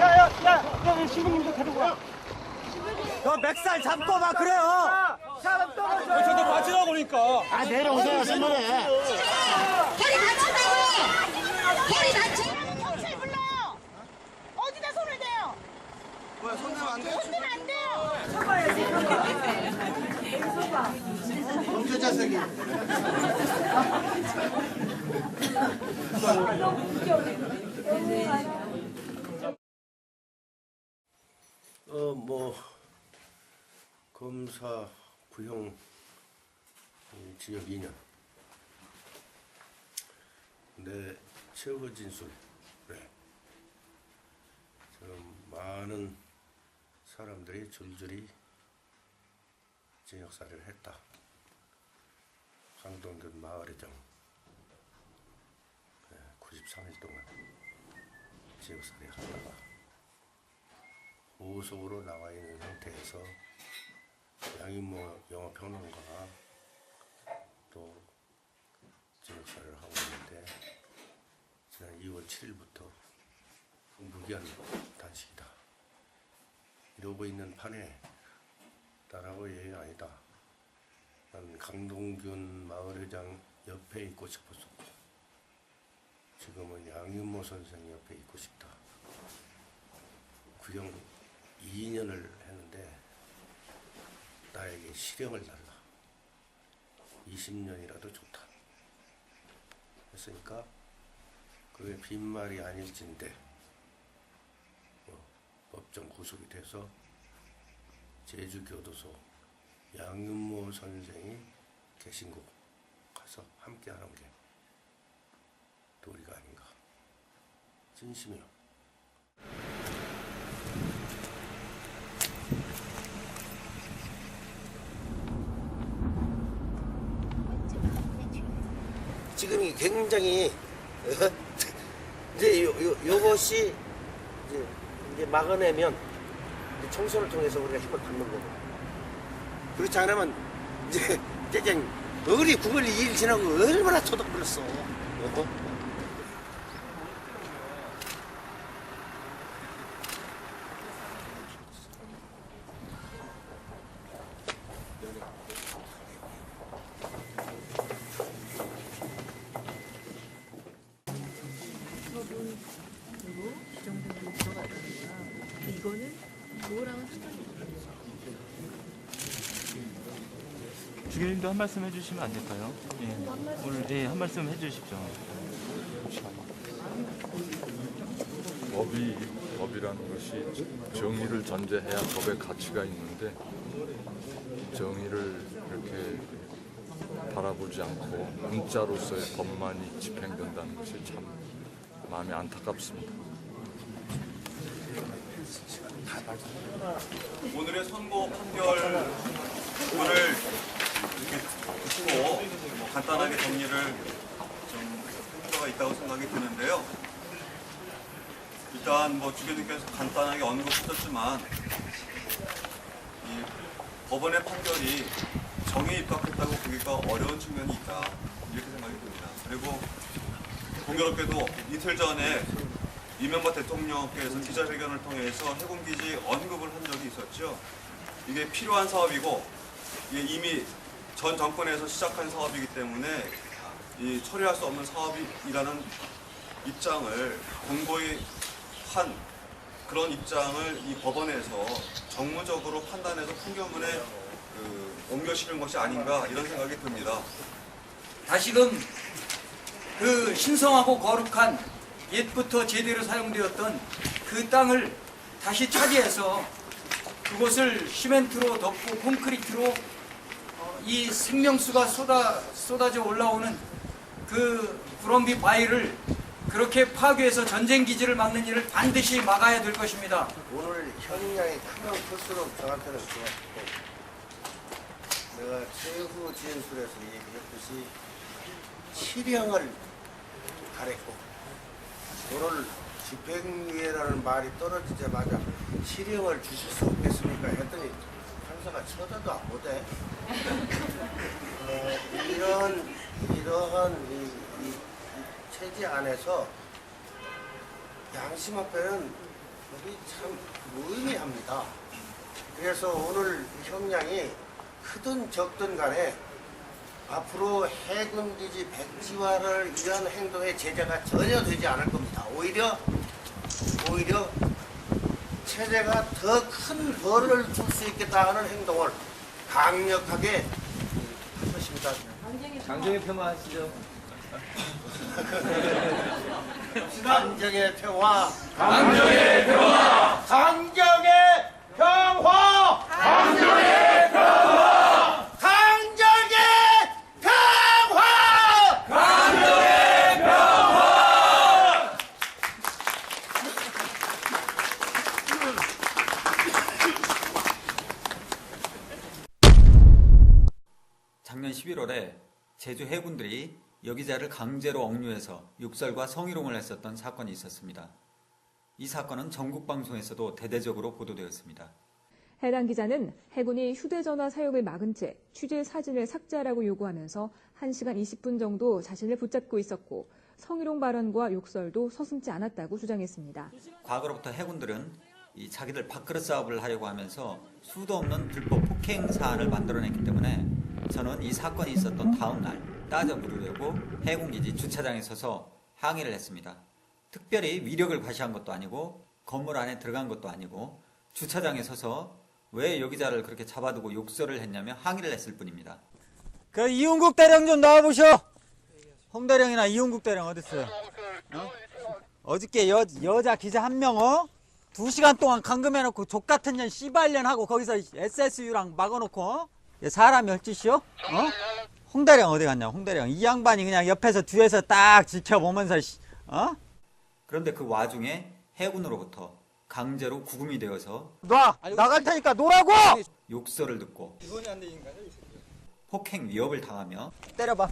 야, 신부님도 데리고 와. 너 맥살 잡고 막 그래요. 사람 떨어져. 저도 빠지라고 그러니까. 아, 내려오세요, 신부님. 허리 다쳤다고! 허리 다쳐! 경찰 불러! 어디다 손을 대요? 뭐야, 손 대면 안 돼? 손 대면 안 돼요! 멈춰 자석이. 검사 구형 징역 2년. 내 최후 진술에 지금 많은 사람들이 줄줄이 징역살이를 했다. 강동균 마을회장 93일 동안 징역살이 하다가 보석으로 나와 있는 상태에서 양인모 영화평론가가 또 징역살이를 하고 있는데 지난 2월 7일부터 무기한 단식이다. 이러고 있는 판에 나라고 얘기 아니다. 난 강동균 마을회장 옆에 있고 싶었었고 지금은 양윤모 선생 옆에 있고 싶다. 구형 2년을 했는데 나에게 실형을 달라. 20년이라도 좋다. 했으니까 그게 빈말이 아닐진데 법정 구속이 돼서 제주교도소 양윤모 선생이 계신 곳 가서 함께 하는 게 도리가 아닌가. 진심이요. 지금이 굉장히 이제 요것이 이제 막아내면 이제 청소를 통해서 우리가 힘을 받는 거고, 그렇지 않으면 이제 짜잔 어리 구걸리 일 지나고 얼마나 토닥거렸어. 이거는 뭐랑은 상관이 없어요. 주교님도 한 말씀 해주시면 안 될까요? 예. 오늘 한 말씀 해주십시오. 법이라는 것이 정의를 전제해야 법의 가치가 있는데 정의를 이렇게 바라보지 않고 문자로서의 법만이 집행된다는 것이 참 마음이 안타깝습니다. 오늘의 선고 판결문을 듣고 간단하게 정리를 좀 할 필요가 있다고 생각이 드는데요. 일단 주교님께서 간단하게 언급하셨지만 이 법원의 판결이 정의에 입각했다고 보기가 어려운 측면이 있다, 이렇게 생각이 듭니다. 그리고 공교롭게도 이틀 전에 이명박 대통령께서 기자회견을 통해서 해군기지 언급을 한 적이 있었죠. 이게 필요한 사업이고 이게 이미 전 정권에서 시작한 사업이기 때문에 이 처리할 수 없는 사업이라는 입장을 공고히 한 그런 입장을 이 법원에서 정무적으로 판단해서 판결문에 옮겨 실은 것이 아닌가, 이런 생각이 듭니다. 다시금 그 신성하고 거룩한 옛부터 제대로 사용되었던 그 땅을 다시 차지해서 그곳을 시멘트로 덮고 콘크리트로 이 생명수가 쏟아져 올라오는 그 구럼비 바위를 그렇게 파괴해서 전쟁기지를 막는 일을 반드시 막아야 될 것입니다. 오늘 형량이 크면 클수록 저한테는 좋았고, 내가 최후 진술에서 얘기했듯이 실형을 바랬고, 오늘 집행유예라는 말이 떨어지자마자 실형을 주실 수 없겠습니까 했더니 판사가 쳐다도 안 보대. 이러한 이 체제 안에서 양심 앞에는 법이 참 무의미합니다. 그래서 오늘 형량이 크든 적든 간에 앞으로 해군기지 백지화를 이런 행동의 제재가 전혀 되지 않을 겁니다. 오히려 체제가 더 큰 벌을 줄 수 있겠다 하는 행동을 강력하게 할 것입니다. 강정의 평화하시죠. 강정의 평화, 강정의 평화! 강정의 평화, 강정의 평화! 강정의 평화, 강정의 평화! 작년 11월에 제주 해군들이 여기자를 강제로 억류해서 육설과 성희롱을 했었던 사건이 있었습니다. 이 사건은 전국 방송에서도 대대적으로 보도되었습니다. 해당 기자는 해군이 휴대전화 사용을 막은 채 취재 사진을 삭제하라고 요구하면서 1시간 20분 정도 자신을 붙잡고 있었고 성희롱 발언과 욕설도 서슴지 않았다고 주장했습니다. 과거로부터 해군들은 이 자기들 밥그릇 사업을 하려고 하면서 수도 없는 불법 폭행 사안을 만들어냈기 때문에 저는 이 사건이 있었던 다음 날 따져 물으려고 해군기지 주차장에 서서 항의를 했습니다. 특별히 위력을 과시한 것도 아니고 건물 안에 들어간 것도 아니고 주차장에 서서 왜 여기자를 그렇게 잡아두고 욕설을 했냐며 항의를 했을 뿐입니다. 그 이용국 대령 좀 나와보셔. 홍 대령이나 이용국 대령 어딨어요? 어저께 여자 기자 한 명 2시간 동안 감금해놓고 족같은 년 씨발년 하고 거기서 SSU랑 막아놓고 사람이 얼짓이요? 홍 대령 어디 갔냐? 홍 대령 이 양반이 그냥 옆에서 뒤에서 딱 지켜보면서 그런데 그 와중에 해군으로부터 강제로 구금이 되어서 나갈 테니까 놀라고! 욕설을 듣고 폭행 위협을 당하며 때려봐.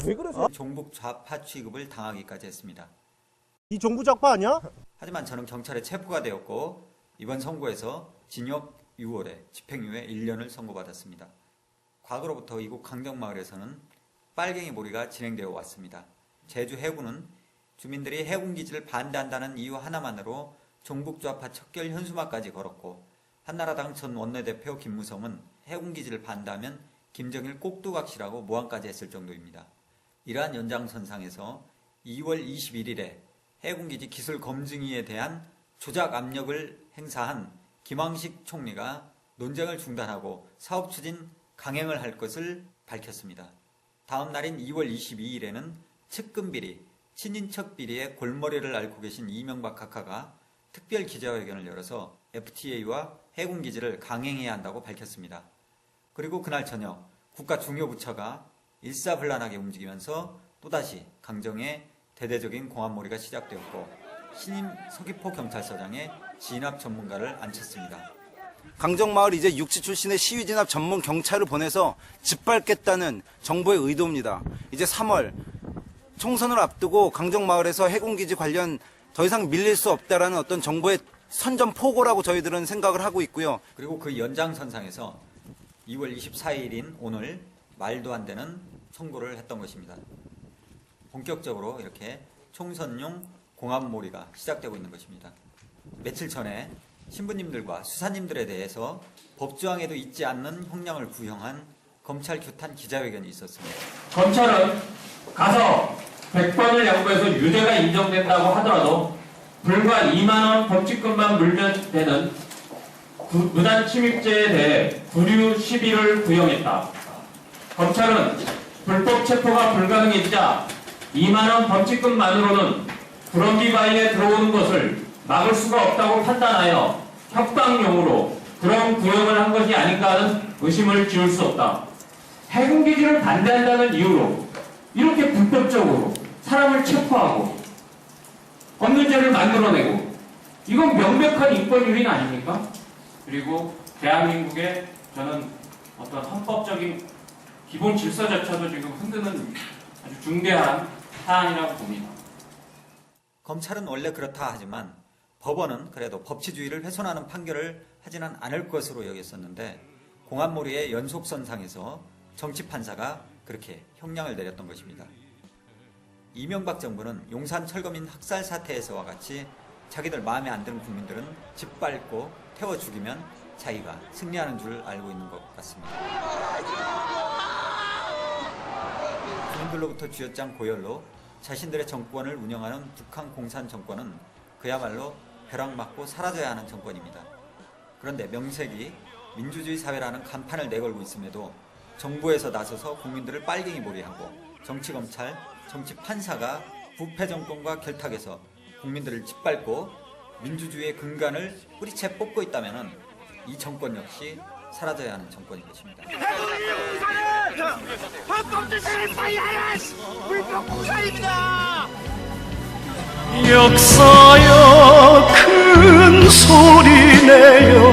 왜 그러세요? 종북 좌파 취급을 당하기까지 했습니다. 이 정부 작파 아니야? 하지만 저는 경찰에 체포가 되었고 이번 선고에서 징역 6월에 집행유예 1년을 선고받았습니다. 과거로부터 이곳 강정마을에서는 빨갱이 몰이가 진행되어 왔습니다. 제주 해군은 주민들이 해군기지를 반대한다는 이유 하나만으로 종북좌파 척결 현수막까지 걸었고 한나라당 전 원내대표 김무성은 해군기지를 반대하면 김정일 꼭두각시라고 모함까지 했을 정도입니다. 이러한 연장선상에서 2월 21일에 해군기지 기술검증위에 대한 조작 압력을 행사한 김황식 총리가 논쟁을 중단하고 사업 추진 강행을 할 것을 밝혔습니다. 다음 날인 2월 22일에는 측근비리, 친인척 비리의 골머리를 앓고 계신 이명박 각하가 특별 기자회견을 열어서 FTA와 해군기지를 강행해야 한다고 밝혔습니다. 그리고 그날 저녁 국가 중요 부처가 일사불란하게 움직이면서 또다시 강정의 대대적인 공안몰이가 시작되었고 신임 서귀포 경찰서장에 진압 전문가를 앉혔습니다. 강정마을 이제 육지 출신의 시위 진압 전문 경찰을 보내서 짓밟겠다는 정부의 의도입니다. 이제 3월 총선을 앞두고 강정마을에서 해군기지 관련 더 이상 밀릴 수 없다라는 어떤 정부의 선전포고라고 저희들은 생각을 하고 있고요. 그리고 그 연장선상에서 2월 24일인 오늘 말도 안 되는 청구를 했던 것입니다. 본격적으로 이렇게 총선용 공안몰이가 시작되고 있는 것입니다. 며칠 전에 신부님들과 수사님들에 대해서 법조항에도 있지 않는 형량을 구형한 검찰 규탄 기자회견이 있었습니다. 검찰은 가서 100번을 양보해서 유죄가 인정된다고 하더라도 불과 2만 원 범칙금만 물면 되는 무단 침입죄에 대해 구류 시비를 구형했다. 검찰은 불법 체포가 불가능해지자 2만 원 범칙금만으로는 불엄기 바인에 들어오는 것을 막을 수가 없다고 판단하여 협박용으로 그런 구형을 한 것이 아닌가 하는 의심을 지울 수 없다. 해군기지를 반대한다는 이유로 이렇게 불법적으로 사람을 체포하고 없는 죄를 만들어내고 이건 명백한 인권유린 아닙니까? 그리고 대한민국의 저는 어떤 헌법적인 기본 질서조차도 지금 흔드는 아주 중대한 사안이라고 봅니다. 검찰은 원래 그렇다 하지만 법원은 그래도 법치주의를 훼손하는 판결을 하지는 않을 것으로 여겼었는데 공안몰이의 연속선상에서 정치판사가 그렇게 형량을 내렸던 것입니다. 이명박 정부는 용산 철거민 학살 사태에서와 같이 자기들 마음에 안 드는 국민들은 짓밟고 태워 죽이면 자기가 승리하는 줄 알고 있는 것 같습니다. 국민들로부터 쥐어짠 고열로 자신들의 정권을 운영하는 북한 공산 정권은 그야말로 벼락 맞고 사라져야 하는 정권입니다. 그런데 명색이 민주주의 사회라는 간판을 내걸고 있음에도 정부에서 나서서 국민들을 빨갱이몰이하고 정치검찰, 정치판사가 부패 정권과 결탁해서 국민들을 짓밟고 민주주의의 근간을 뿌리채 뽑고 있다면 이 정권 역시 사라져야 하는 정권인 것입니다. 헌법재판을 파이하라! 불법 공산입니다! 역사여 큰 소리 내요